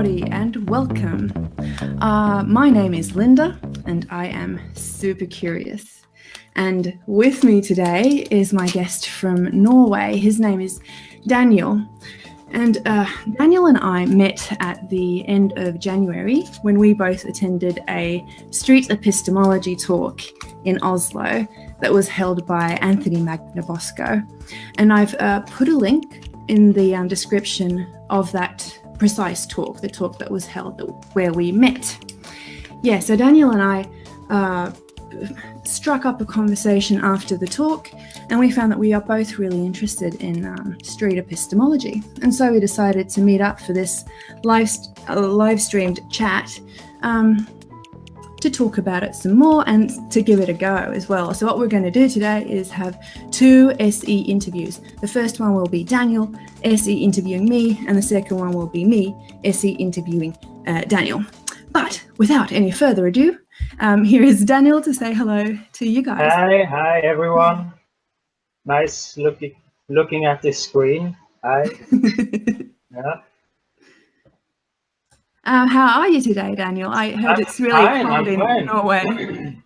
everybody, and welcome. My name is Linda, and I am super curious. And with me today is my guest from Norway. His name is Daniel. And Daniel and I met at the end of January when we both attended a Street Epistemology talk in Oslo that was held by Anthony Magnabosco. And I've put a link in the description of that precise talk, the talk that was held where we met. Yeah, so Daniel and I struck up a conversation after the talk, and we found that we are both really interested in street epistemology. And so we decided to meet up for this live streamed chat to talk about it some more and to give it a go as well. So what we're going to do today is have two SE interviews. The first one will be Daniel SE interviewing me, and the second one will be me SE interviewing Daniel. But without any further ado, here is Daniel to say hello to you guys. Hi everyone. Nice looking at this screen. Hi. Yeah. How are you today, Daniel? I heard it's really cold in Norway.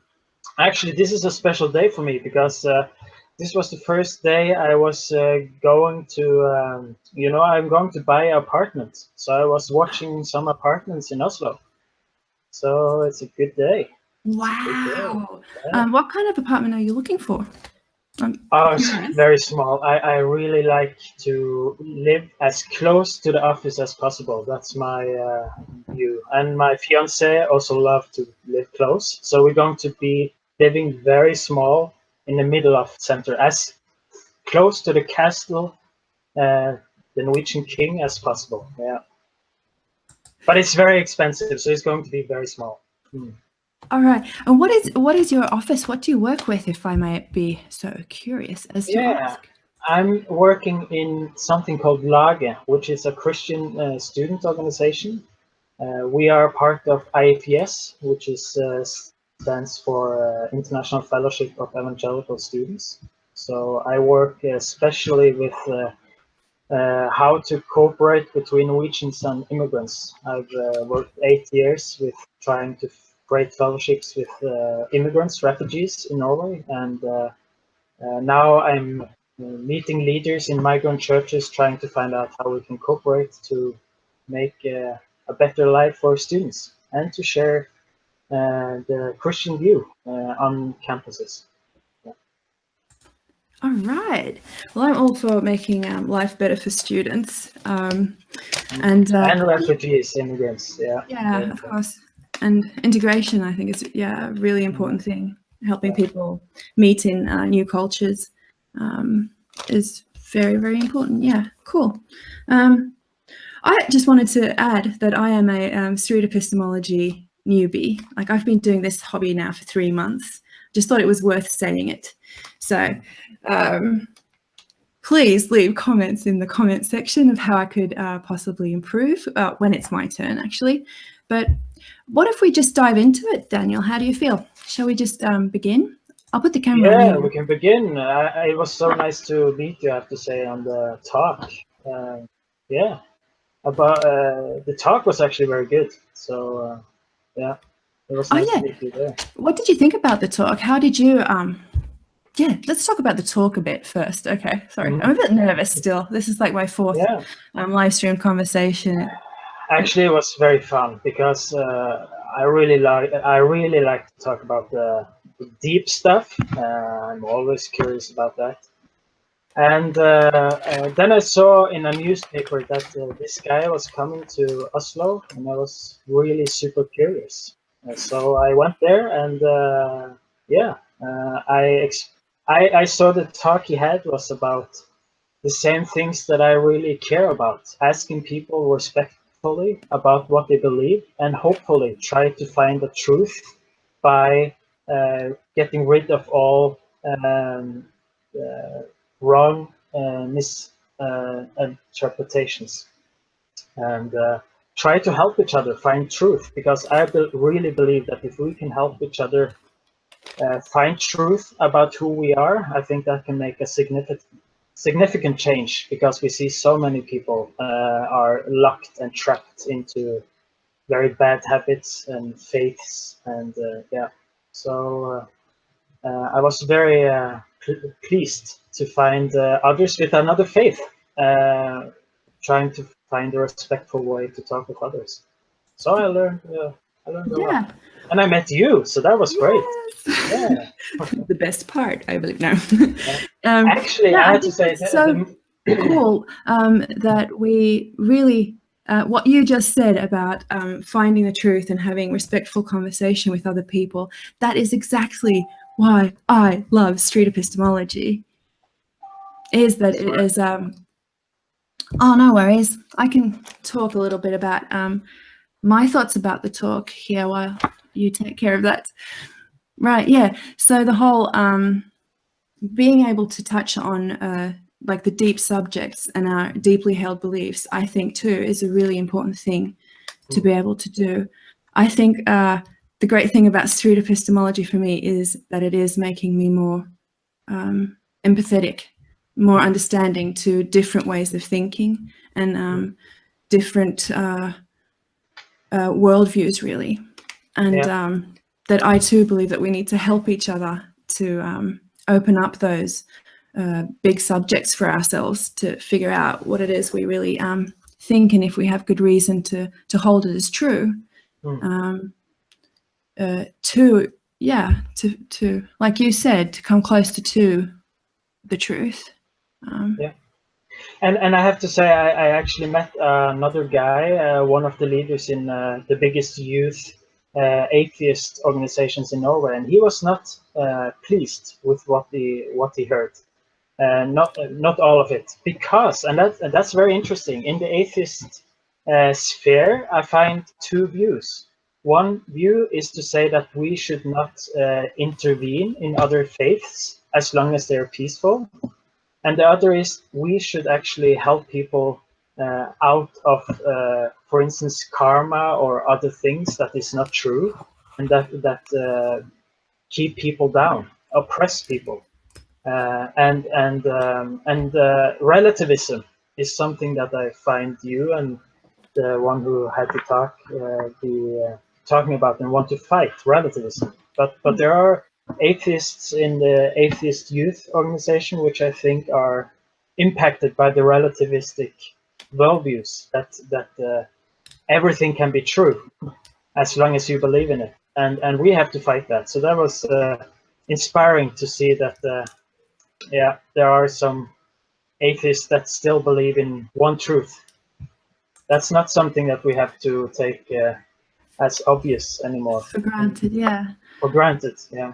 Actually, this is a special day for me because this was the first day I was going to, I'm going to buy an apartment. So I was watching some apartments in Oslo. So it's a good day. Wow. Yeah. What kind of apartment are you looking for? It's very small. I really like to live as close to the office as possible. That's my view. And my fiance also loves to live close. So we're going to be living very small in the middle of center, as close to the castle, the Norwegian king as possible. Yeah. But it's very expensive, so it's going to be very small. All right. And what is your office? What do you work with, if I might be so curious as to ask? I'm working in something called Lage, which is a Christian student organization. We are part of IFES, which stands for International Fellowship of Evangelical Students. So I work especially with how to cooperate between Norwegians and immigrants. I've worked 8 years with trying to create fellowships with immigrants, refugees in Norway, and now I'm meeting leaders in migrant churches, trying to find out how we can cooperate to make a better life for students and to share the Christian view on campuses. All right. Well, I'm all for making life better for students and refugees, immigrants. Yeah, of course. And integration, I think, is a really important thing. Helping people meet in new cultures is very, very important. Yeah, cool. I just wanted to add that I am a street epistemology newbie. Like, I've been doing this hobby now for 3 months. Just thought it was worth saying it. So please leave comments in the comment section of how I could possibly improve when it's my turn, actually. But what if we just dive into it, Daniel? How do you feel? Shall we just begin? I'll put the camera on. Yeah, we can begin. It was so nice to meet you, I have to say, on the talk. The talk was actually very good. So, it was nice to meet you there. What did you think about the talk? How did you... let's talk about the talk a bit first. Okay, sorry. I'm a bit nervous still. This is like my fourth live stream conversation. Actually, it was very fun because I really like to talk about the deep stuff. I'm always curious about that. And then I saw in a newspaper that this guy was coming to Oslo, and I was really super curious. So I went there, and I saw the talk he had was about the same things that I really care about, asking people respectfully about what they believe, and hopefully try to find the truth by getting rid of all wrong misinterpretations, and try to help each other find truth, because I really believe that if we can help each other find truth about who we are, I think that can make a significant significant change, because we see so many people are locked and trapped into very bad habits and faiths, and yeah. So I was very pleased to find others with another faith, trying to find a respectful way to talk with others. So I learned a lot, and I met you, so that was great. Yeah. The best part, I believe. No. Actually, I had to say so cool that we really what you just said about finding the truth and having respectful conversation with other people. That is exactly why I love street epistemology. Is that it is oh, no worries. I can talk a little bit about my thoughts about the talk here while you take care of that. Right, yeah. So the whole being able to touch on like the deep subjects and our deeply held beliefs, I think too, is a really important thing to be able to do. I think the great thing about street epistemology for me is that it is making me more empathetic, more understanding to different ways of thinking and different worldviews, really. And that I too believe that we need to help each other to open up those big subjects for ourselves, to figure out what it is we really think, and if we have good reason to hold it as true. To like you said, to come closer to the truth. Yeah. And I have to say, I actually met another guy, one of the leaders in the biggest youth atheist organizations in Norway, and he was not pleased with what he heard. Not all of it, because, and that's very interesting. In the atheist sphere, I find two views. One view is to say that we should not intervene in other faiths as long as they're peaceful. And the other is we should actually help people out of, for instance, karma or other things that is not true, and that keep people down, oppress people. And relativism is something that I find you and the one who had the talk be talking about and want to fight relativism. But there are atheists in the atheist youth organization which I think are impacted by the relativistic worldviews that everything can be true as long as you believe in it, and we have to fight that. So that was inspiring to see that there are some atheists that still believe in one truth. That's not something that we have to take as obvious anymore. For granted, yeah. For granted, yeah.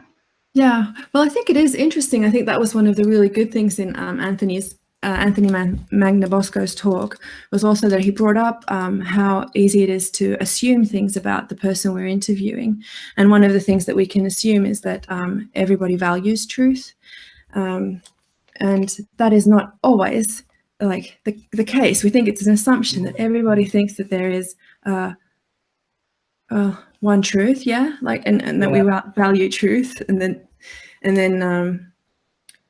Yeah, well, I think it is interesting. I think that was one of the really good things in Anthony Magnabosco's talk, was also that he brought up how easy it is to assume things about the person we're interviewing. And one of the things that we can assume is that everybody values truth. And that is not always like the case. We think it's an assumption that everybody thinks that there is one truth, and that we value truth, and then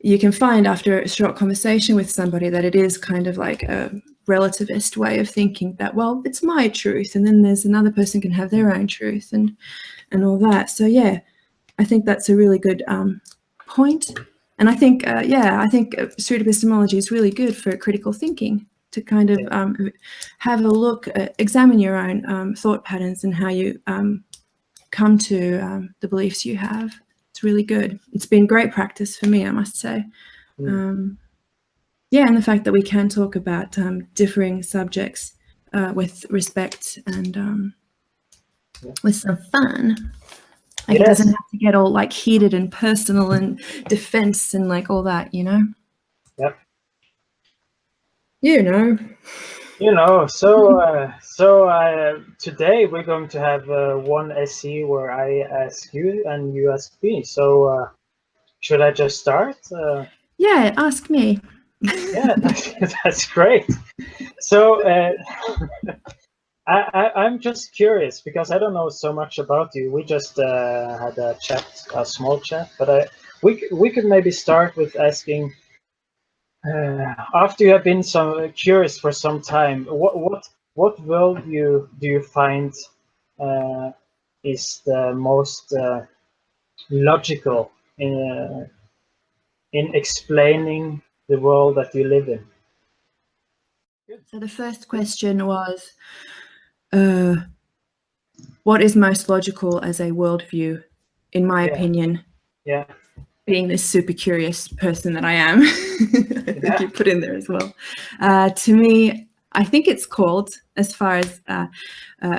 you can find after a short conversation with somebody that it is kind of like a relativist way of thinking, that, well, it's my truth, and then there's another person can have their own truth and all that. So yeah, I think that's a really good point. And I think street epistemology is really good for critical thinking, to kind of have a look, examine your own thought patterns and how you come to the beliefs you have. It's really good. It's been great practice for me, I must say. And the fact that we can talk about differing subjects with respect and with some fun. Like, it doesn't have to get all like heated and personal and defense and like all that, you know? Yep. So today we're going to have one SE where I ask you and you ask me. So should I just start? Yeah, ask me. Yeah, that's great. So I'm just curious, because I don't know so much about you. We just had a chat, a small chat, but we could maybe start with asking, After you have been curious for some time, what worldview do you find is the most logical in explaining the world that you live in? So the first question was, what is most logical as a worldview, in my opinion? Yeah. Being this super curious person that I am, I think you put in there as well. To me, I think it's called, as far as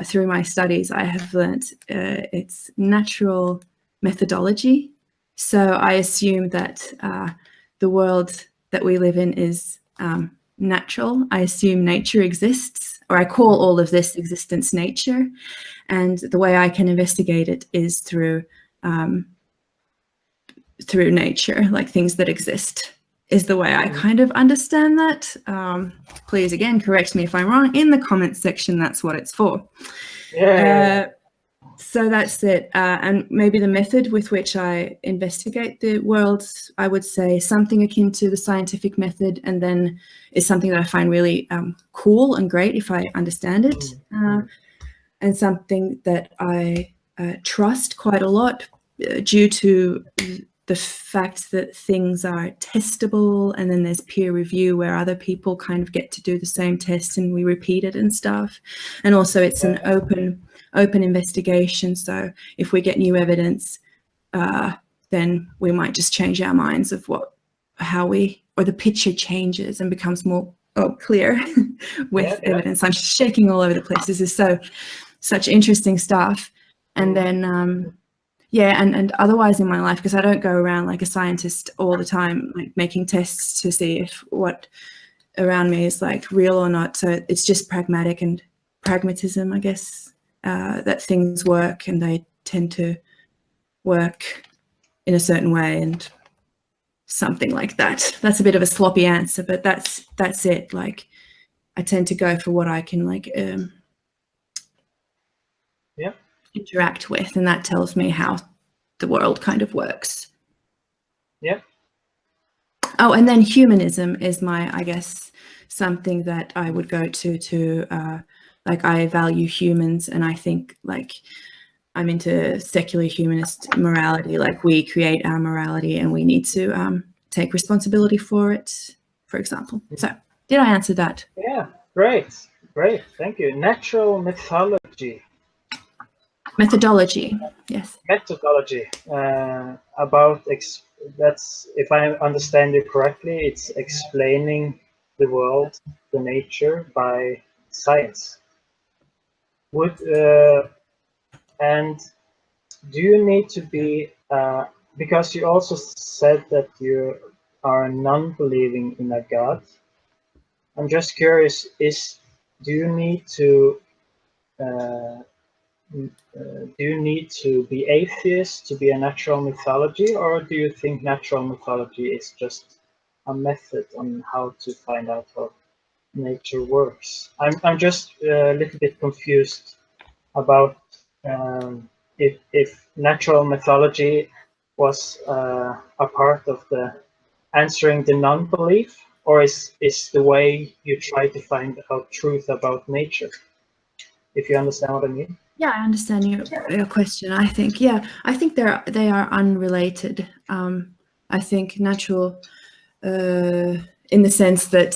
through my studies, I have learnt it's natural methodology. So I assume that the world that we live in is natural. I assume nature exists, or I call all of this existence nature. And the way I can investigate it is through nature, like things that exist, is the way I kind of understand that. Please, again, correct me if I'm wrong in the comments section. That's what it's for. So that's it. And maybe the method with which I investigate the world, I would say something akin to the scientific method, and then is something that I find really cool and great if I understand it, and something that I trust quite a lot due to the fact that things are testable, and then there's peer review where other people kind of get to do the same test and we repeat it and stuff. And also it's an open investigation. So if we get new evidence, then we might just change our minds of or the picture changes and becomes more clear with evidence. I'm shaking all over the place. This is such interesting stuff. And then, and otherwise in my life, because I don't go around like a scientist all the time, like making tests to see if what around me is like real or not. So it's just pragmatism, I guess, that things work and they tend to work in a certain way and something like that. That's a bit of a sloppy answer, but that's it. Like I tend to go for what I can interact with, and that tells me how the world kind of works. Oh, and then humanism is I guess, something that I would go to like I value humans, and I think like I'm into secular humanist morality, like we create our morality and we need to take responsibility for it, for example. So did I answer that? Yeah, great, thank you. Natural methodology. Methodology, yes. Methodology, that's, if I understand you correctly, it's explaining the world, the nature, by science. And do you need to be, because you also said that you are non-believing in a God. I'm just curious, do you need to be atheist to be a natural mythology, or do you think natural mythology is just a method on how to find out how nature works? I'm just a little bit confused about if natural mythology was a part of the answering the non-belief, or is the way you try to find out truth about nature, if you understand what I mean. Yeah, I understand your question. I think they are unrelated. I think natural, in the sense that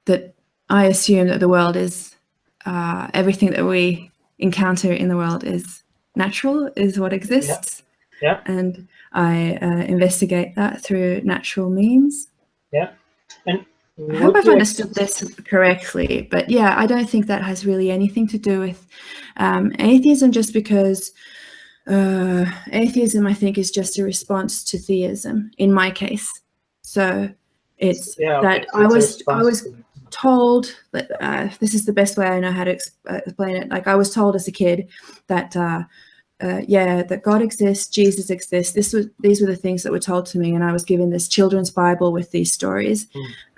that I assume that the world is everything that we encounter in the world is natural, is what exists. Yeah. And I investigate that through natural means. Yeah. And I hope I've understood this correctly, but yeah, I don't think that has really anything to do with atheism, just because atheism, I think, is just a response to theism in my case. So it's that I was told that this is the best way I know how to explain it. Like I was told as a kid that that God exists, Jesus exists. These were the things that were told to me, and I was given this children's Bible with these stories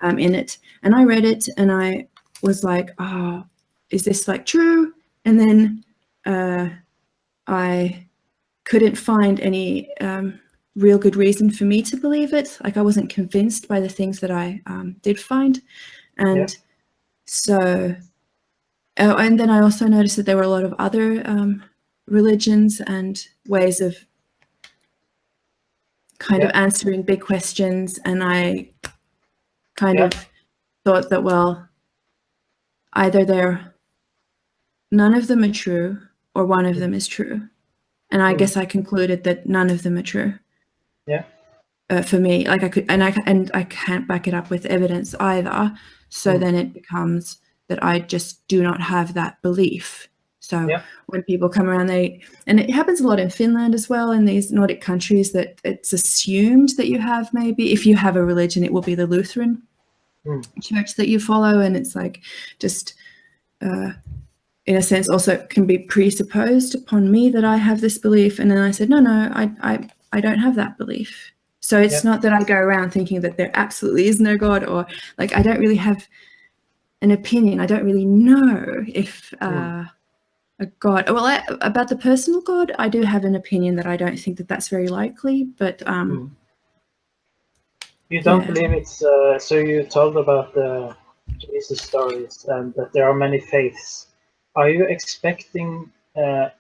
in it, and I read it, and I was like, "Oh, is this like true?" And then I couldn't find any real good reason for me to believe it. Like, I wasn't convinced by the things that I did find. And so, and then I also noticed that there were a lot of other religions and ways of kind of answering big questions. And I kind of thought that, well, either none of them are true or one of them is true. And I guess I concluded that none of them are true. Yeah. For me, like I can't back it up with evidence either. So then it becomes that I just do not have that belief. So when people come around, and it happens a lot in Finland as well, in these Nordic countries, that it's assumed that you have, maybe if you have a religion, it will be the Lutheran church that you follow, and it's like just in a sense also can be presupposed upon me that I have this belief. And then I said, no, I don't have that belief. So it's not that I go around thinking that there absolutely is no God, or like I don't really have an opinion. I don't really know if a God. Well, about the personal God, I do have an opinion that I don't think that that's very likely. But you don't believe it's so you told about the Jesus stories and that there are many faiths. Are you expecting? Do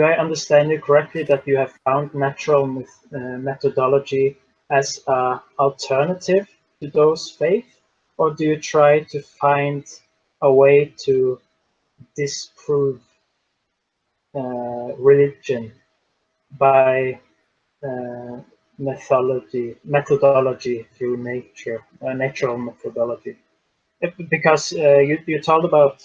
I understand you correctly that you have found natural methodology as an alternative to those faiths, or do you try to find a way to disprove religion by methodology through nature, natural methodology? Because you told about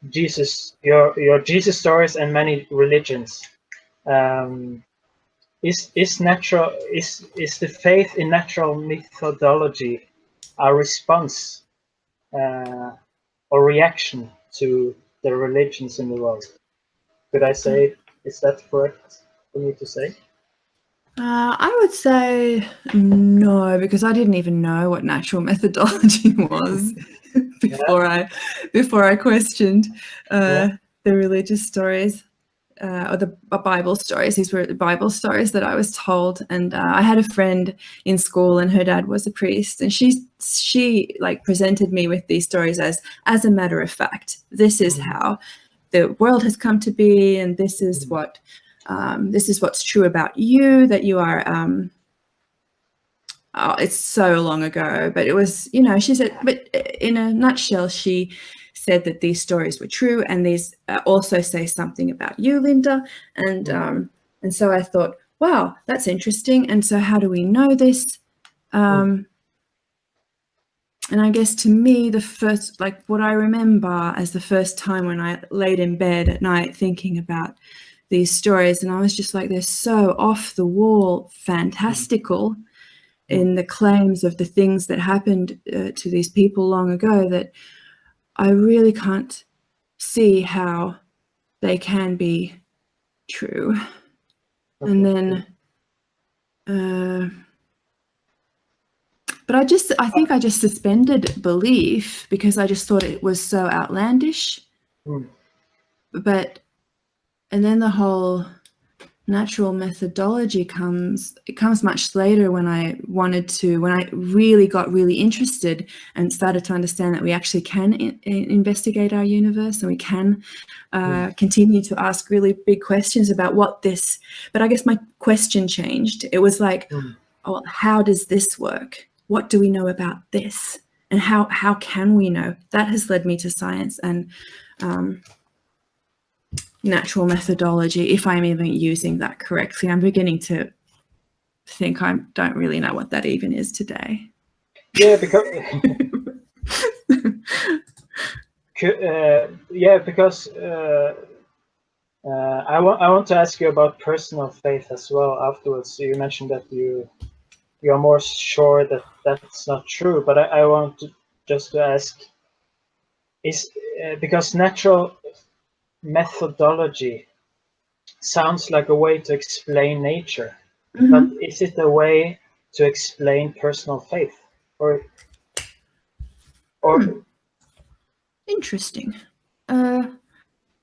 Jesus, your Jesus stories and many religions. Is the faith in natural methodology a response or reaction to the religions in the world? Could I say, is that correct for me to say? I would say no, because I didn't even know what natural methodology was before I questioned the religious stories or the Bible stories. These were the Bible stories that I was told, and I had a friend in school, and her dad was a priest, and she like presented me with these stories as a matter of fact. This is how the world has come to be, and this is what. This is what's true about you, that you are, it's so long ago, but it was, she said, but in a nutshell, she said that these stories were true, and these also say something about you, Linda. And so I thought, wow, that's interesting. And so how do we know this? And I guess to me, the first, like what I remember as the first time when I laid in bed at night thinking about these stories, and I was just like, they're so off the wall fantastical in the claims of the things that happened to these people long ago, that I really can't see how they can be true. And then but I think I just suspended belief because I just thought it was so outlandish. And then the whole natural methodology comes much later, when I really got really interested and started to understand that we actually can investigate our universe, and we can continue to ask really big questions about what this, but I guess my question changed. It was like, oh, how does this work? What do we know about this? And how can we know? That has led me to science and natural methodology, if I'm even using that correctly. I'm beginning to think I don't really know what that even is today. Yeah, because I want to ask you about personal faith as well afterwards. You mentioned that you are more sure that that's not true, but I want to ask, is because natural methodology sounds like a way to explain nature, but is it a way to explain personal faith, or interesting?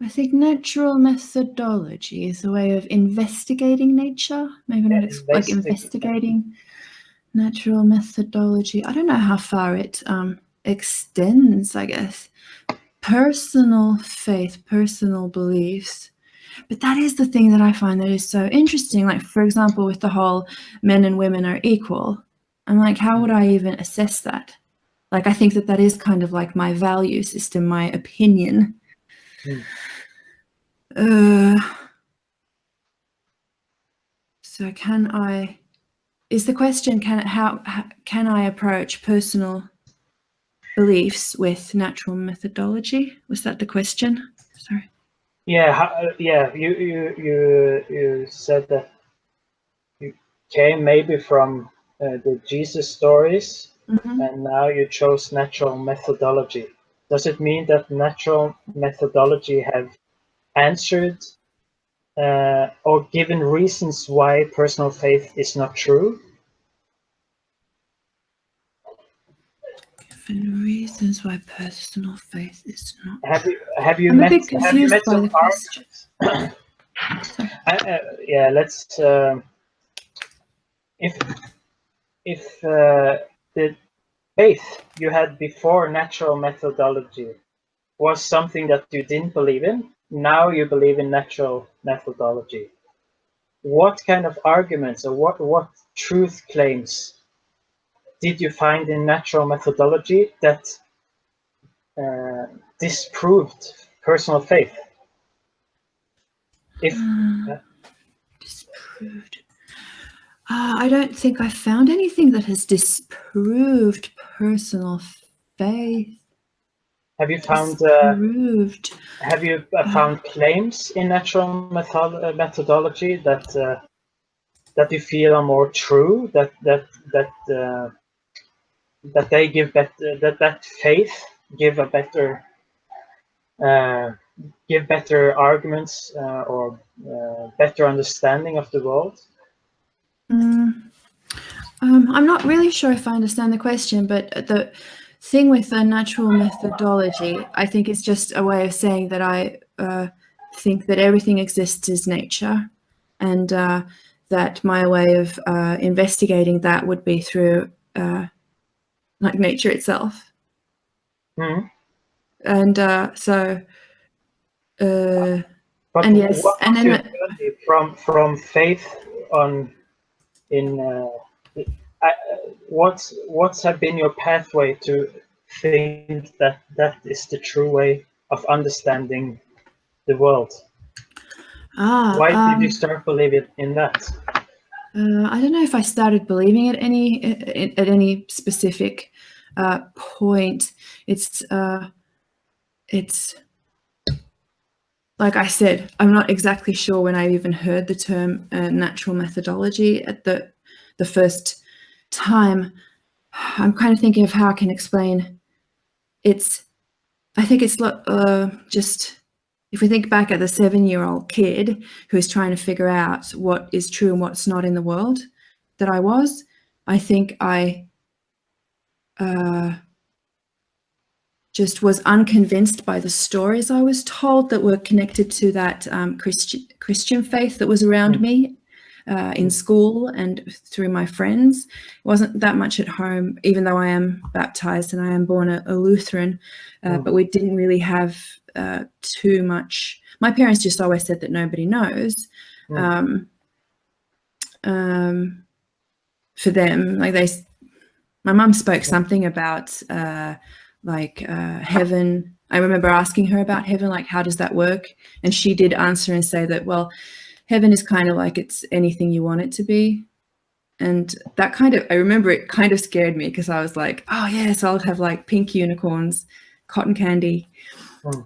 I think natural methodology is a way of investigating nature. Maybe not like investigating natural methodology. I don't know how far it extends, I guess. Personal faith, personal beliefs. But that is the thing that I find that is so interesting. Like, for example, with the whole men and women are equal. I'm like, how would I even assess that? Like, I think that that is kind of like my value system, my opinion. So is the question, how can I approach personal beliefs with natural methodology? Was that the question? Sorry. Yeah, you said that you came maybe from the Jesus stories, and now you chose natural methodology. Does it mean that natural methodology have answered or given reasons why personal faith is not true? Given reasons why personal faith is not. Have you I'm met? a bit confused by the question. Yeah, let's. If the faith you had before natural methodology was something that you didn't believe in, now you believe in natural methodology. What kind of arguments or what truth claims did you find in natural methodology that disproved personal faith? Disproved. I don't think I found anything that has disproved personal faith. Have you found claims in natural methodology that you feel are more true, that they give better, that faith give a better give better arguments or better understanding of the world? I'm not really sure if I understand the question, but the thing with the natural methodology, I think, is just a way of saying that I think that everything exists as nature, and that my way of investigating that would be through like nature itself. And but and yes, and then from faith on in what's have been your pathway to think that that is the true way of understanding the world? Why did you start believing in that? I don't know if I started believing at any specific point. It's like I said, I'm not exactly sure when I even heard the term natural methodology at the first time. I'm kind of thinking of how I can explain. I think it's just, if we think back at the 7-year-old kid who is trying to figure out what is true and what's not in the world that I think I just was unconvinced by the stories I was told that were connected to that Christian faith that was around me in school and through my friends. It wasn't that much at home, even though I am baptized and I am born a Lutheran, but we didn't really have too much. My parents just always said that nobody knows. For them, like my mum spoke something about heaven. I remember asking her about heaven, like, how does that work? And she did answer and say that, well, heaven is kind of like it's anything you want it to be. And that I remember it kind of scared me, because I was like, oh yes, I'll have like pink unicorns, cotton candy.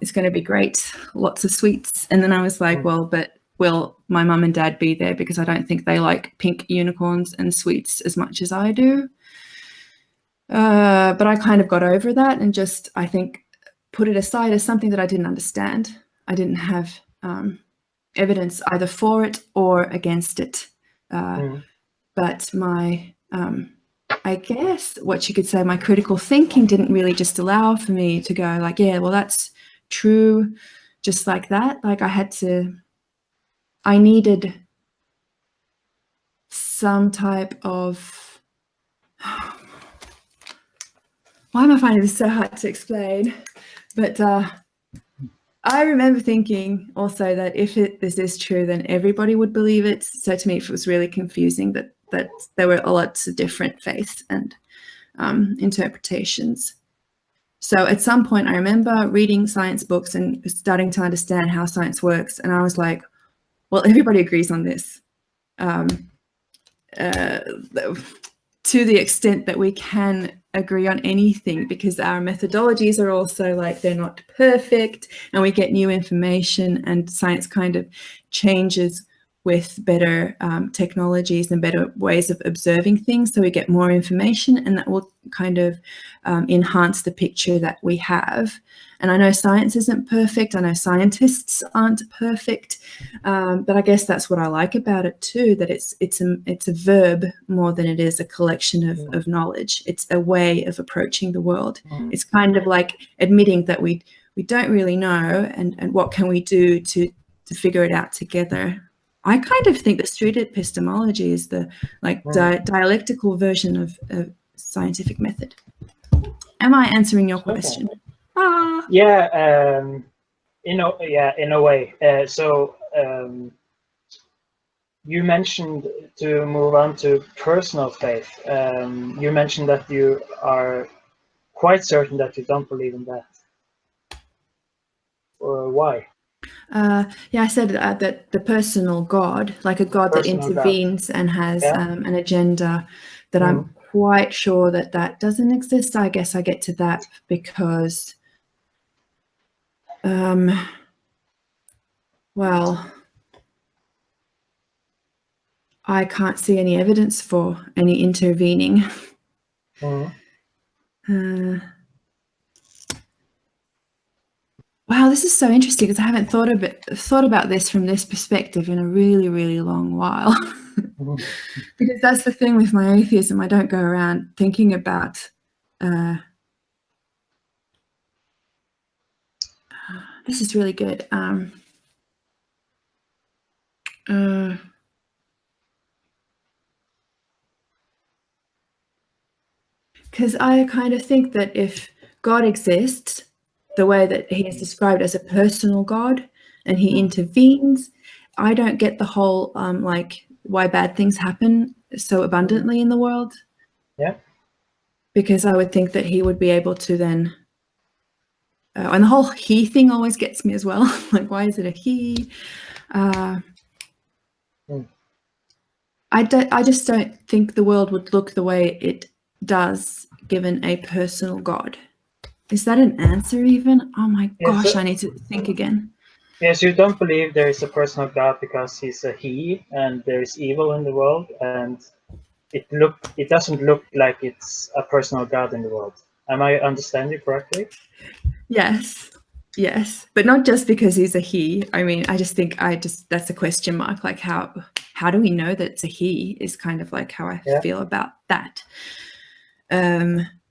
It's going to be great. Lots of sweets. And then I was like, well, but will my mum and dad be there? Because I don't think they like pink unicorns and sweets as much as I do. But I kind of got over that and just, I think, put it aside as something that I didn't understand. I didn't have evidence either for it or against it. But my, I guess what you could say, my critical thinking didn't really just allow for me to go like, yeah, well, that's true just like that. Like I needed some type of, why am I finding this so hard to explain? But I remember thinking also that if this is true, then everybody would believe it. So to me, it was really confusing that there were lots of different faiths and interpretations. So at some point, I remember reading science books and starting to understand how science works. And I was like, well, everybody agrees on this. To the extent that we can agree on anything, because our methodologies are also like, they're not perfect, and we get new information, and science kind of changes with better technologies and better ways of observing things. So we get more information, and that will kind of enhance the picture that we have. And I know science isn't perfect. I know scientists aren't perfect, but I guess that's what I like about it too, that it's a verb more than it is a collection of knowledge. It's a way of approaching the world. It's kind of like admitting that we don't really know, and what can we do to figure it out together. I kind of think that street epistemology is the dialectical version of scientific method. Am I answering your question? Okay. Yeah, in a way. So you mentioned, to move on to personal faith, you mentioned that you are quite certain that you don't believe in that. Or why? Yeah, I said that the personal God, like a God that intervenes and has an agenda, that I'm quite sure that doesn't exist. I guess I get to that because, well, I can't see any evidence for any intervening. Wow, this is so interesting, because I haven't thought about this from this perspective in a really, really long while. Because that's the thing with my atheism. I don't go around thinking about this is really good. Because I kind of think that if God exists the way that he is described as a personal God, and he intervenes, I don't get the whole like why bad things happen so abundantly in the world. Yeah. Because I would think that he would be able to then, and the whole he thing always gets me as well. Like, why is it a he? I just don't think the world would look the way it does given a personal God. Is that an answer even? Oh my gosh, I need to think again. Yes, you don't believe there is a personal God because he's a he, and there is evil in the world, and it doesn't look like it's a personal God in the world. Am I understanding correctly? Yes, but not just because he's a he. I mean, I just think that's a question mark. Like, how do we know that it's a he is kind of like how I feel about that.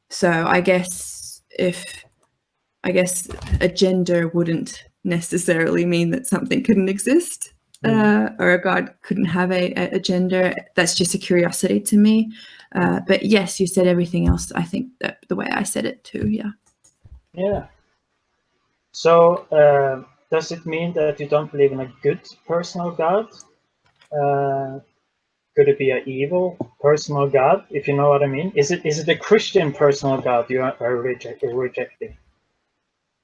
So I guess a gender wouldn't necessarily mean that something couldn't exist, or a God couldn't have a gender. That's just a curiosity to me. But yes, you said everything else. I think that the way I said it too. Yeah. Yeah. So does it mean that you don't believe in a good personal God? Could it be an evil personal God, if you know what I mean? Is it a Christian personal God you are rejecting?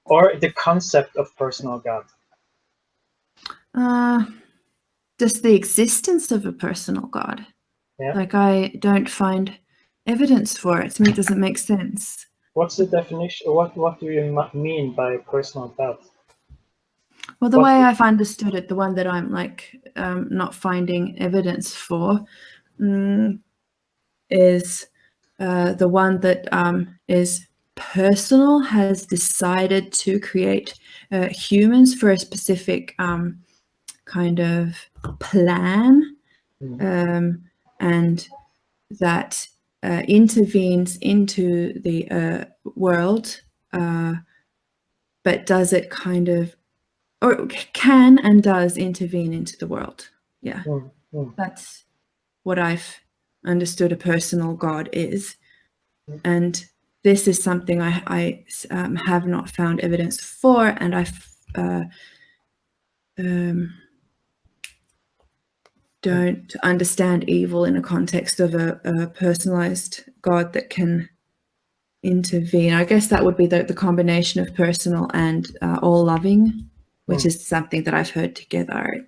Or the concept of personal God? Just the existence of a personal God. Yeah. Like, I don't find evidence for it. To me, it doesn't make sense. What's the definition? What do you mean by personal God? Well, the way I've understood it, the one that I'm like not finding evidence for, is the one that is personal, has decided to create humans for a specific kind of plan, and that intervenes into the world, but does it kind of or can and does intervene into the world. Yeah, that's what I've understood a personal God is. And this is something I have not found evidence for, and don't understand evil in a context of a personalized God that can intervene. I guess that would be the combination of personal and all-loving, which is something that I've heard together,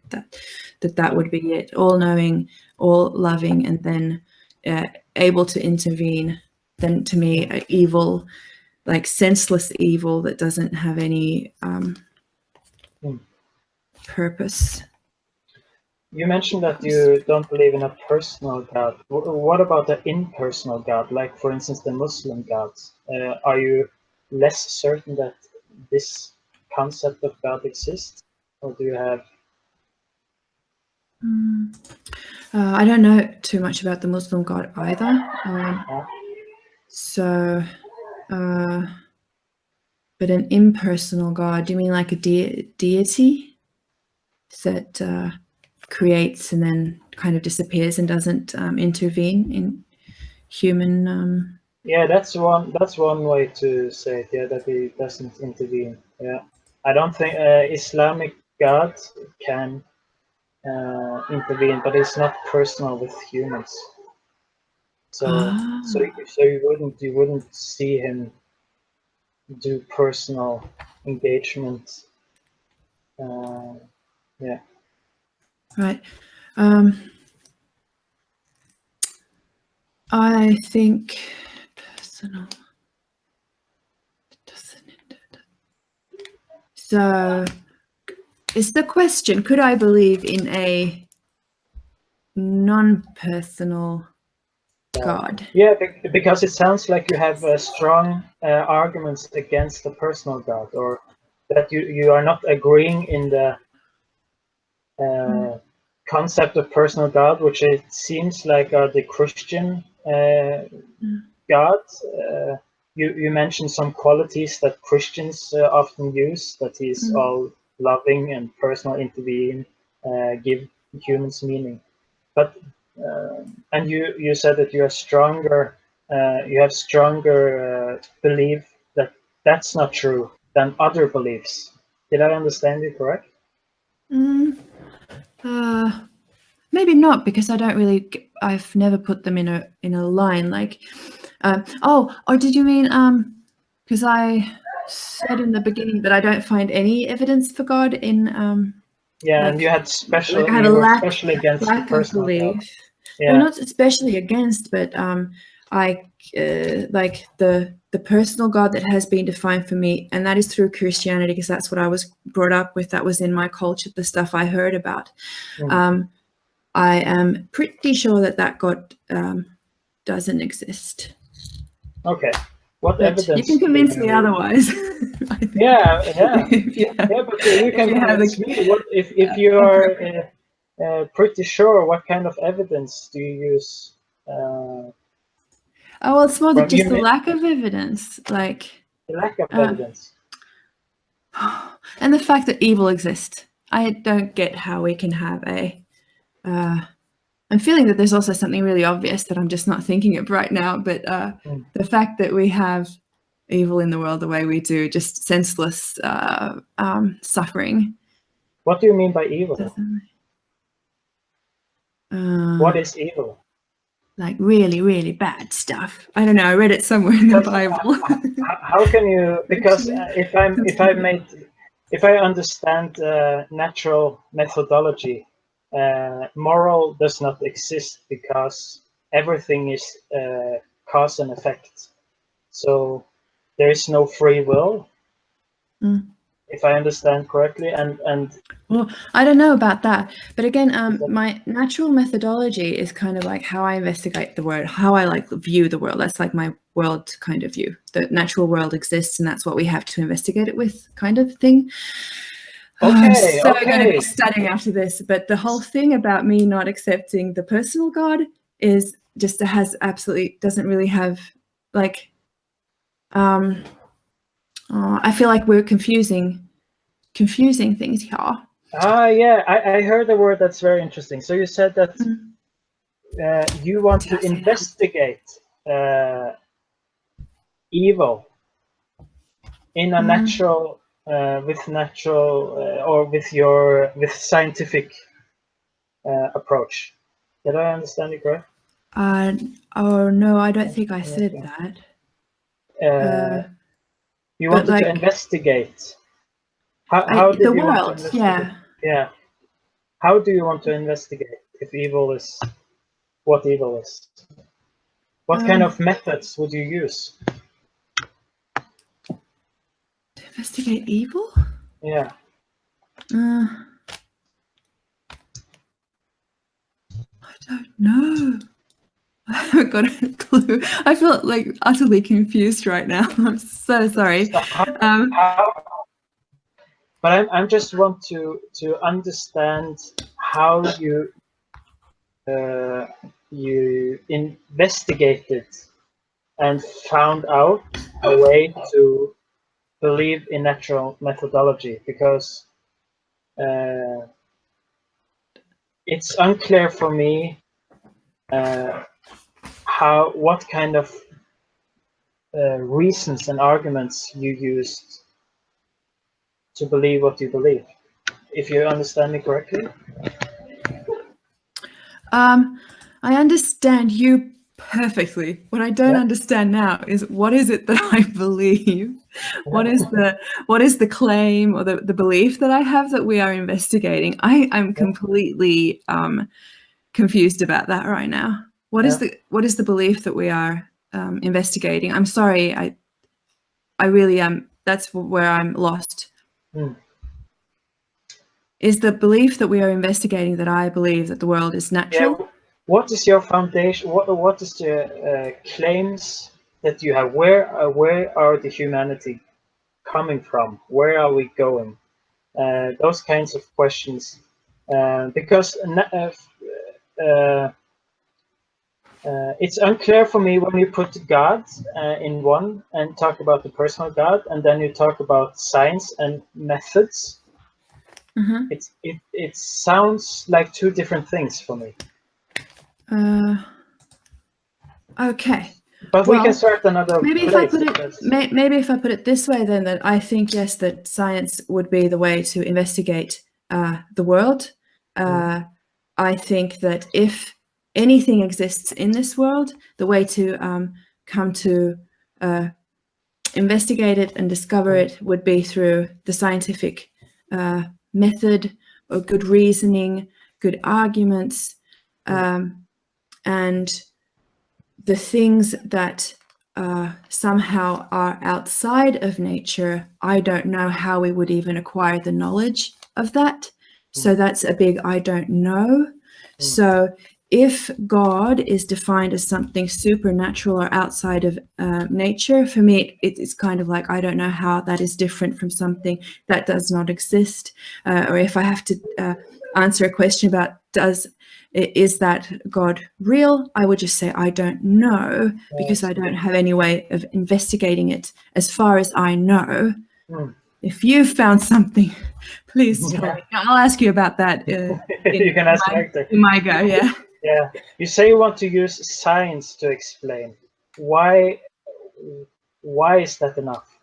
that would be it. All-knowing, all-loving, and then able to intervene. Then to me, evil, like senseless evil that doesn't have any purpose. You mentioned that you don't believe in a personal God. What about the impersonal God, like for instance the Muslim gods? Are you less certain that this concept of God exists, or do you have? I don't know too much about the Muslim God either. But an impersonal God, do you mean like a deity that creates and then kind of disappears and doesn't intervene in human? Yeah, that's one way to say it. Yeah, that he doesn't intervene. Yeah, I don't think Islamic God can intervene, but it's not personal with humans. So you wouldn't see him do personal engagement. Yeah. Right. I think personal doesn't. So is the question, could I believe in a non-personal God? Yeah, because it sounds like you have strong arguments against the personal God, or that you are not agreeing in the concept of personal God, which it seems like are the Christian God. You mentioned some qualities that Christians often use, that he's all loving and personal, intervene, give humans meaning. But and you said that you are stronger. You have stronger belief that that's not true than other beliefs. Did I understand you correct? Maybe not, because I don't really. I've never put them in a line. Like, or did you mean because I said in the beginning that I don't find any evidence for God in Yeah, like, and you had special. Like I have you a were lack especially against the of personal belief. God. Yeah. Well, not especially against, but I like the personal God that has been defined for me, and that is through Christianity, because that's what I was brought up with. That was in my culture, the stuff I heard about. I am pretty sure that God doesn't exist. Okay. What But evidence? you can convince me otherwise. Yeah. But you can convince me. What if you are pretty sure? What kind of evidence do you use? Oh, well, it's more just the lack of evidence, like the lack of evidence, and the fact that evil exists. I don't get how we can have I'm feeling that there's also something really obvious that I'm just not thinking of right now, but the fact that we have evil in the world the way we do, just senseless suffering. What do you mean by evil? What is evil? Like really, really bad stuff. I don't know. I read it somewhere in the Bible. How can you? Because if I understand natural methodology, moral does not exist because everything is cause and effect. So there is no free will, if I understand correctly. And well, I don't know about that, but again, my natural methodology is kind of like how I investigate the world, how I like view the world. That's like my world kind of view. The natural world exists, and that's what we have to investigate it with, kind of thing. I'm going to be studying after this, but the whole thing about me not accepting the personal God is just doesn't really have like I feel like we're confusing confusing things here. Yeah, I heard a word that's very interesting. So you said that you want to investigate evil in a natural, with scientific approach. Did I understand you correct? Oh no, I don't think I said that. You wanted to investigate. How did you want to investigate? Yeah. How do you want to investigate if evil is what evil is? What kind of methods would you use? To investigate evil? Yeah. I don't know. I haven't got a clue. I feel like utterly confused right now. I'm so sorry. But I just want to understand how you investigated and found out a way to believe in natural methodology, because it's unclear for me what kind of reasons and arguments you used to believe what you believe. If you understand me correctly. I understand you perfectly. What I don't understand now is what is it that I believe? What is the claim or the belief that I have that we are investigating? I'm completely confused about that right now. What is the belief that we are investigating? I'm sorry, I really am. That's where I'm lost. Is the belief that we are investigating that I believe that the world is natural? Yeah. What is your foundation? What is the claims that you have? Where are the humanity coming from? Where are we going? Those kinds of questions, because it's unclear for me when you put God in one and talk about the personal God, and then you talk about science and methods. It sounds like two different things for me. Okay. But we can start another maybe place. If I put it this way, then, that I think, yes, that science would be the way to investigate the world. I think that if anything exists in this world, the way to come to investigate it and discover it would be through the scientific method, or good reasoning, good arguments, and the things that somehow are outside of nature, I don't know how we would even acquire the knowledge of that. So that's a big I don't know. So if God is defined as something supernatural or outside of nature, for me, it's kind of like, I don't know how that is different from something that does not exist. Or if I have to answer a question about is that God real, I would just say I don't know, because I don't have any way of investigating it as far as I know. If you've found something, please tell me. I'll ask you about that. You can ask Hector. In my go, yeah. Yeah. You say you want to use science to explain. Why is that enough?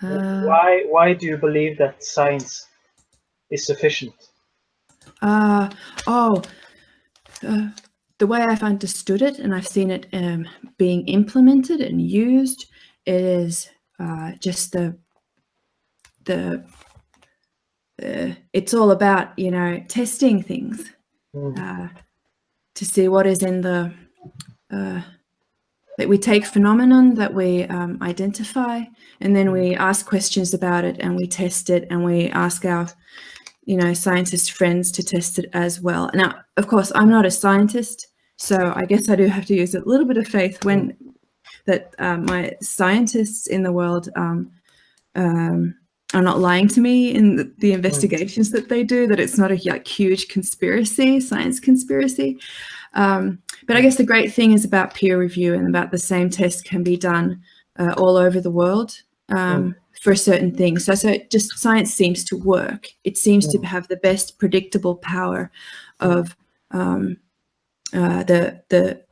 Why do you believe that science is sufficient? The way I've understood it, and I've seen it being implemented and used, is just it's all about, testing things to see what is in the that we take phenomenon that we identify, and then we ask questions about it, and we test it, and we ask our scientist friends to test it as well. Now, of course, I'm not a scientist, so I guess I do have to use a little bit of faith when that my scientists in the world are not lying to me in the investigations that they do, that it's not a huge science conspiracy. But I guess the great thing is about peer review, and about the same test can be done all over the world for certain things. So just science seems to work. It seems to have the best predictable power of the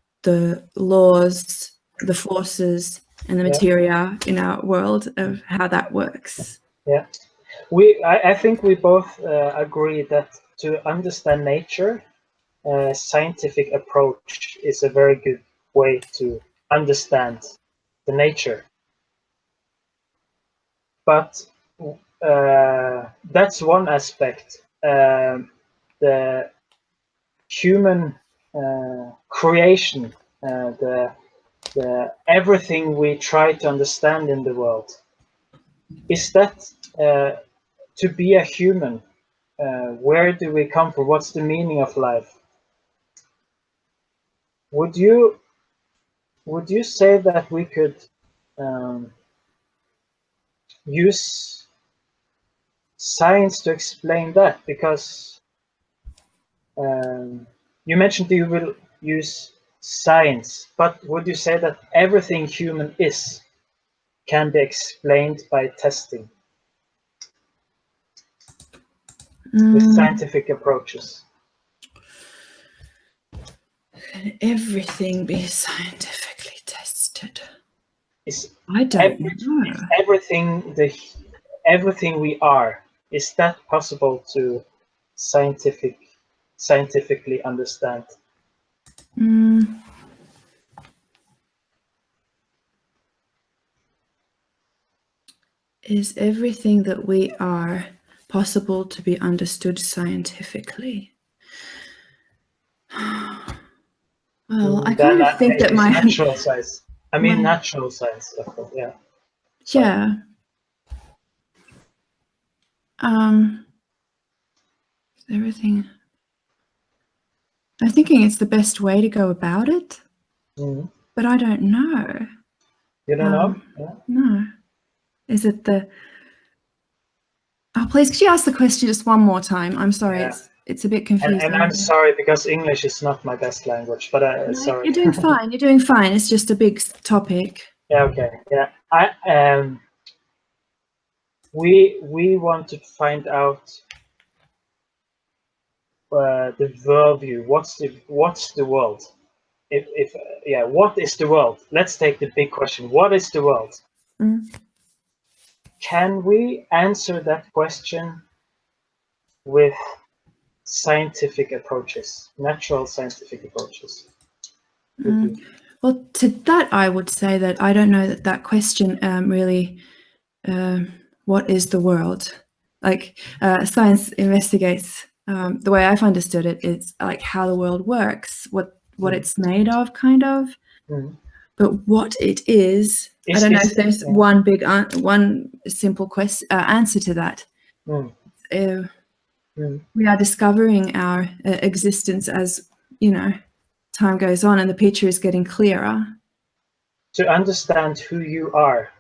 laws, the forces, and the materia in our world of how that works. Yeah, I think we both agree that to understand nature, scientific approach is a very good way to understand the nature. But that's one aspect. The human creation, the everything we try to understand in the world, is that to be a human, where do we come from? What's the meaning of life? Would you say that we could use science to explain that? Because you mentioned you will use science, but would you say that everything human is can be explained by testing with scientific approaches? Can everything be scientifically tested? I don't know. Is everything we are, is that possible to scientifically understand? Is everything that we are possible to be understood scientifically? Well, I kind of think that my natural science. I mean, natural science. Yeah. Yeah. Everything. I'm thinking it's the best way to go about it, but I don't know. You don't know? Yeah. No. Is it the? Oh, please, could you ask the question just one more time? I'm sorry, it's a bit confusing. And I'm sorry because English is not my best language, but no, sorry. You're doing fine. You're doing fine. It's just a big topic. Yeah. Okay. Yeah. We want to find out the worldview. What's the world? What is the world? Let's take the big question. What is the world? Can we answer that question with scientific approaches, natural scientific approaches? Well, to that, I would say that I don't know that question really. What is the world? Like science investigates. The way I've understood it is like how the world works, what it's made of, kind of. But what it is, I don't know if there's one simple answer to that. We are discovering our existence as time goes on, and the picture is getting clearer. To understand who you are.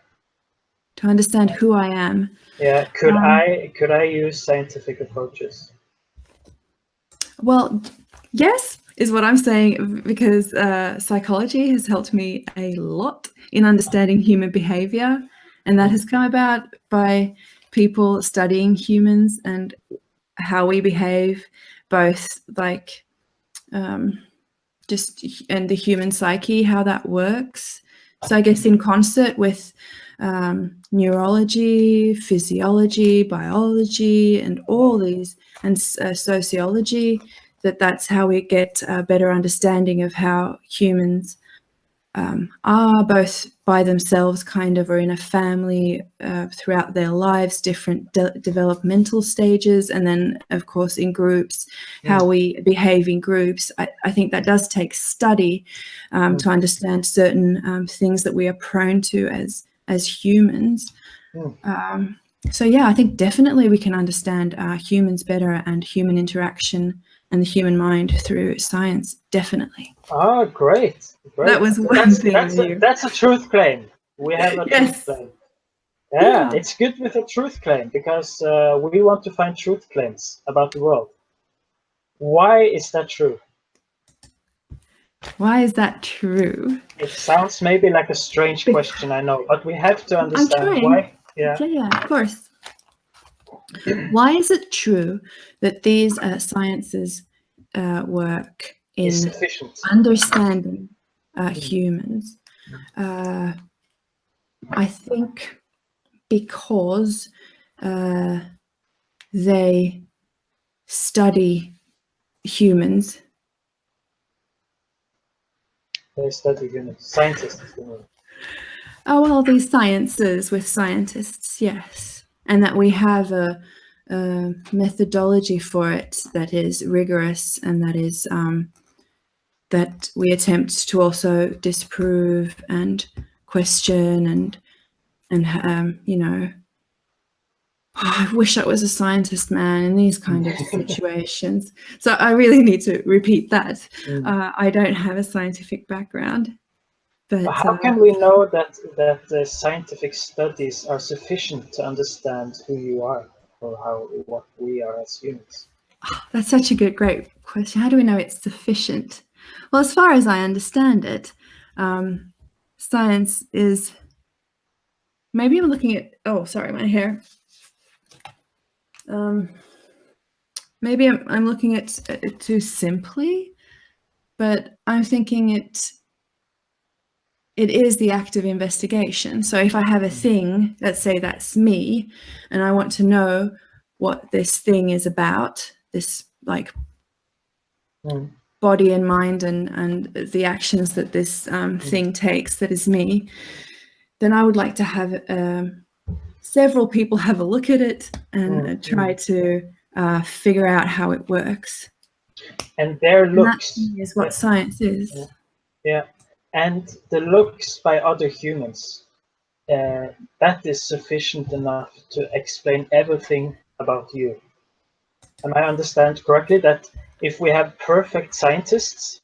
To understand who I am. Yeah. Could I use scientific approaches? Well, yes, is what I'm saying, because psychology has helped me a lot in understanding human behavior, and that has come about by people studying humans and how we behave, both like just and the human psyche, how that works. So I guess in concert with neurology, physiology, biology, and all these, and sociology, that's how we get a better understanding of how humans are, both by themselves kind of, or in a family throughout their lives, different developmental stages, and then of course in groups, how we behave in groups. I think that does take study to understand certain things that we are prone to as humans. So yeah, I think definitely we can understand humans better and human interaction and the human mind through science, definitely. Oh, great. That was one thing. That's a truth claim. We have a truth claim. Yeah, it's good with a truth claim, because we want to find truth claims about the world. Why is that true? Why is that true? It sounds maybe like a strange question, I know, but we have to understand Yeah. Yeah, of course. Why is it true that these sciences work in Is sufficient. understanding humans? I think because they study humans. They study humans, scientists. Oh, well, these sciences with scientists, yes. And that we have a methodology for it that is rigorous and that is that we attempt to also disprove and question and you know, I wish I was a scientist, man, in these kind of situations. So I really need to repeat that. I don't have a scientific background. But how can we know that the scientific studies are sufficient to understand who you are or what we are as humans? That's such a great question. How do we know it's sufficient? Well, as far as I understand it, science is. Maybe I'm looking at. Oh, sorry, my hair. Maybe I'm looking at it too simply, but I'm thinking it is the act of investigation. So if I have a thing, let's say that's me, and I want to know what this thing is about, this like body and mind and the actions that this thing takes that is me, then I would like to have several people have a look at it and try to figure out how it works. And their looks is what science is. Yeah. And the looks by other humans, that is sufficient enough to explain everything about you. Am I understand correctly that if we have perfect scientists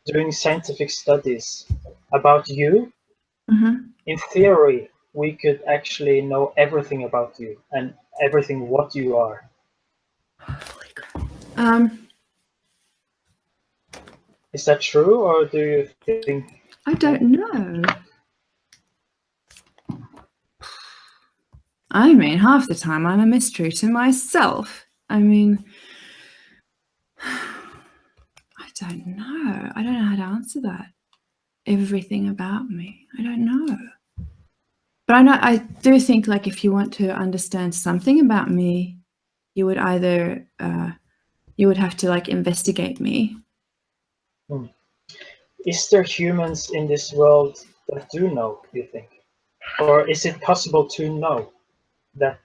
doing scientific studies about you, in theory, we could actually know everything about you and everything what you are? Is that true, or do you think? I don't know. I mean, half the time I'm a mystery to myself. I mean, I don't know. I don't know how to answer that. Everything about me. I don't know. But I do think, like, if you want to understand something about me, you would either you would have to like investigate me. Is there humans in this world that do know, you think? Or is it possible to know that,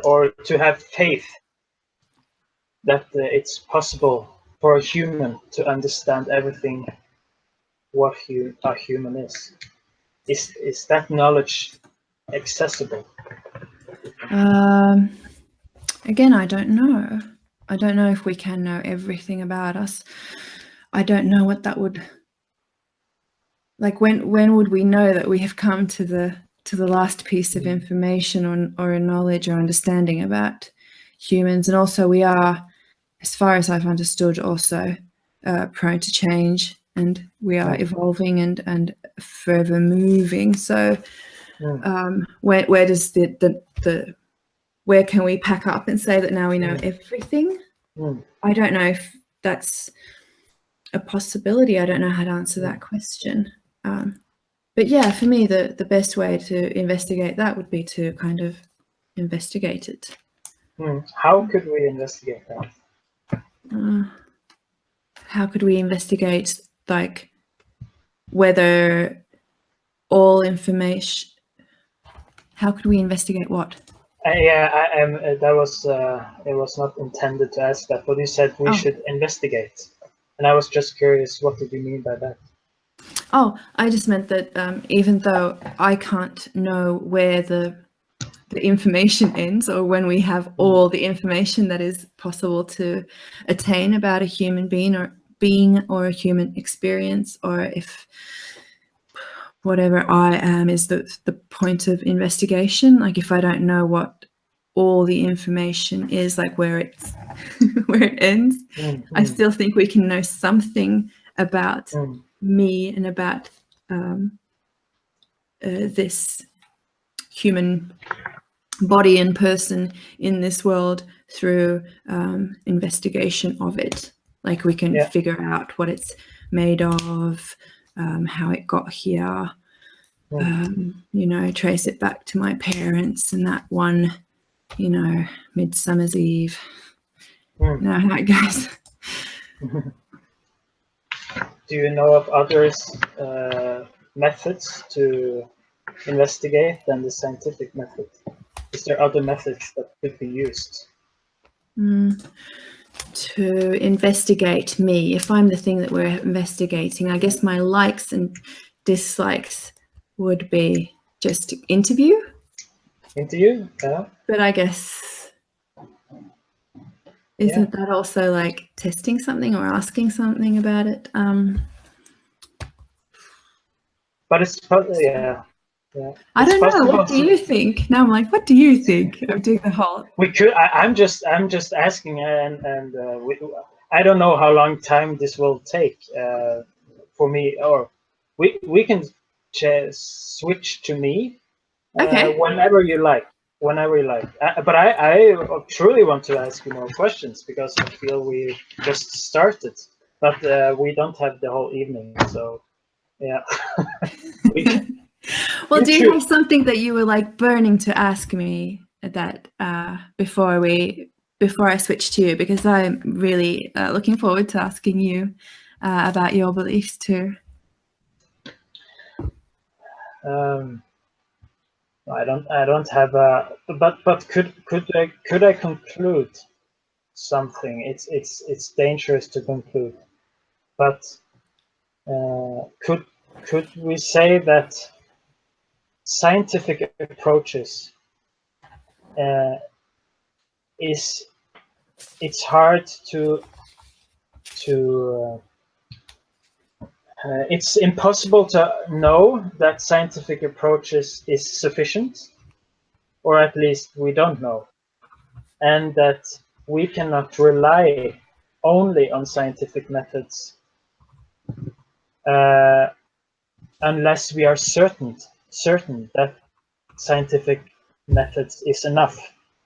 or to have faith that it's possible for a human to understand everything what a human is? Is that knowledge accessible? Again, I don't know. I don't know if we can know everything about us. I don't know what that would like. When would we know that we have come to the last piece of information or knowledge or understanding about humans? And also, we are, as far as I've understood, also prone to change, and we are evolving and forever moving. So, where does the where can we pack up and say that now we know everything? I don't know if that's a possibility. I don't know how to answer that question. But yeah, for me, the best way to investigate that would be to kind of investigate it. How could we investigate that? How could we investigate, like, whether all information? How could we investigate what? That was it was not intended to ask that, but you said we should investigate, and I was just curious, what did you mean by that? Oh, I just meant that even though I can't know where the information ends, or when we have all the information that is possible to attain about a human being or a human experience, or if whatever I am is the point of investigation. Like, if I don't know what all the information is, like where it's where it ends, I still think we can know something about me and about this human body and person in this world through investigation of it. Like we can figure out what it's made of, how it got here, trace it back to my parents and that one, Midsummer's Eve. You know how it goes. Do you know of others methods to investigate than the scientific method? Is there other methods that could be used? To investigate me, if I'm the thing that we're investigating, I guess my likes and dislikes would be just interview. Interview, yeah. But I guess, isn't that also like testing something or asking something about it? But it's probably, I don't know. What do you think? Now I'm like, what do you think of doing the whole? We could. I'm just asking, and I don't know how long time this will take for me, or we can switch to me whenever you like. But I truly want to ask you more questions because I feel we just started, but we don't have the whole evening, so yeah. Well, do you have something that you were like burning to ask me that before I switch to you? Because I'm really looking forward to asking you about your beliefs too. I don't have a. But could I conclude something? It's dangerous to conclude, but could we say that scientific approaches it's hard to it's impossible to know that scientific approaches is sufficient, or at least we don't know, and that we cannot rely only on scientific methods unless we are certain that scientific methods is enough.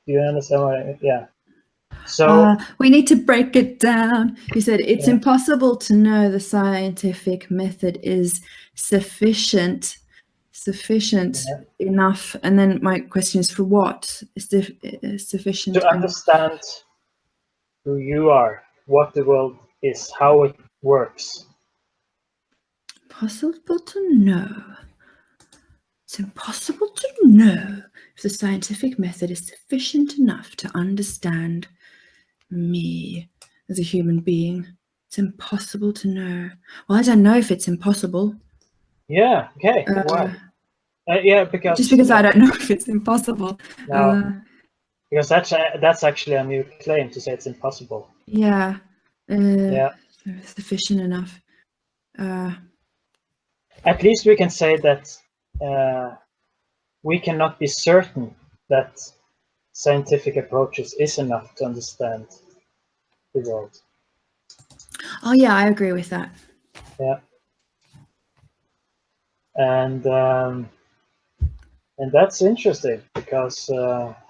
Do you understand what I mean? So we need to break it down. You said it's impossible to know the scientific method is sufficient enough. And then my question is, for what is sufficient? To understand who you are, what the world is, how it works. Possible to know. It's impossible to know if the scientific method is sufficient enough to understand me as a human being. It's impossible to know. Well, I don't know if it's impossible. Yeah, okay. Why? Because I don't know if it's impossible. No, because that's actually a new claim to say it's impossible. Sufficient enough. At least we can say that we cannot be certain that scientific approaches is enough to understand the world. Oh yeah, I agree with that. Yeah. And that's interesting because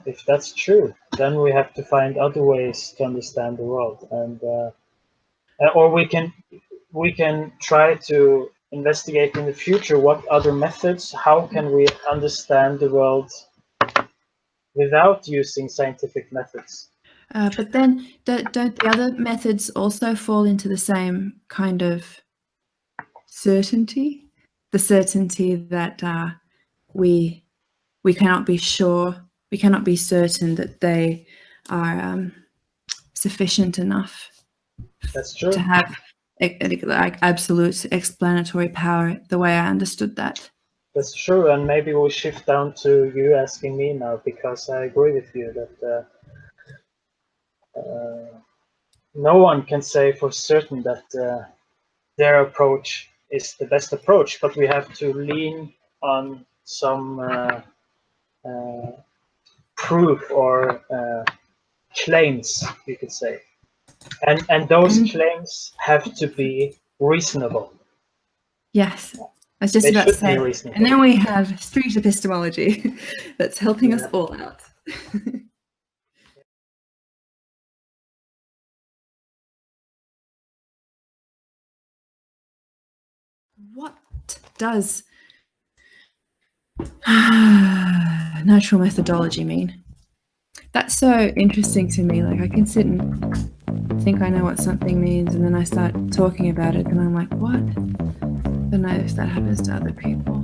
if that's true, then we have to find other ways to understand the world, and or we can try to investigate in the future what other methods. How can we understand the world without using scientific methods? But then don't the other methods also fall into the same kind of certainty? The certainty that we cannot be sure, we cannot be certain that they are sufficient enough. That's true. To have like absolute explanatory power, the way I understood that. That's true, and maybe we'll shift down to you asking me now, because I agree with you that no one can say for certain that their approach is the best approach, but we have to lean on some proof or claims, you could say, and those claims have to be reasonable. Yes. I was just They about to should be say. reasonable. And then we have Street Epistemology that's helping us all out. What does natural methodology mean? That's so interesting to me. Like, I can sit and think I know what something means, and then I start talking about it, and I'm like, what? I don't know if that happens to other people.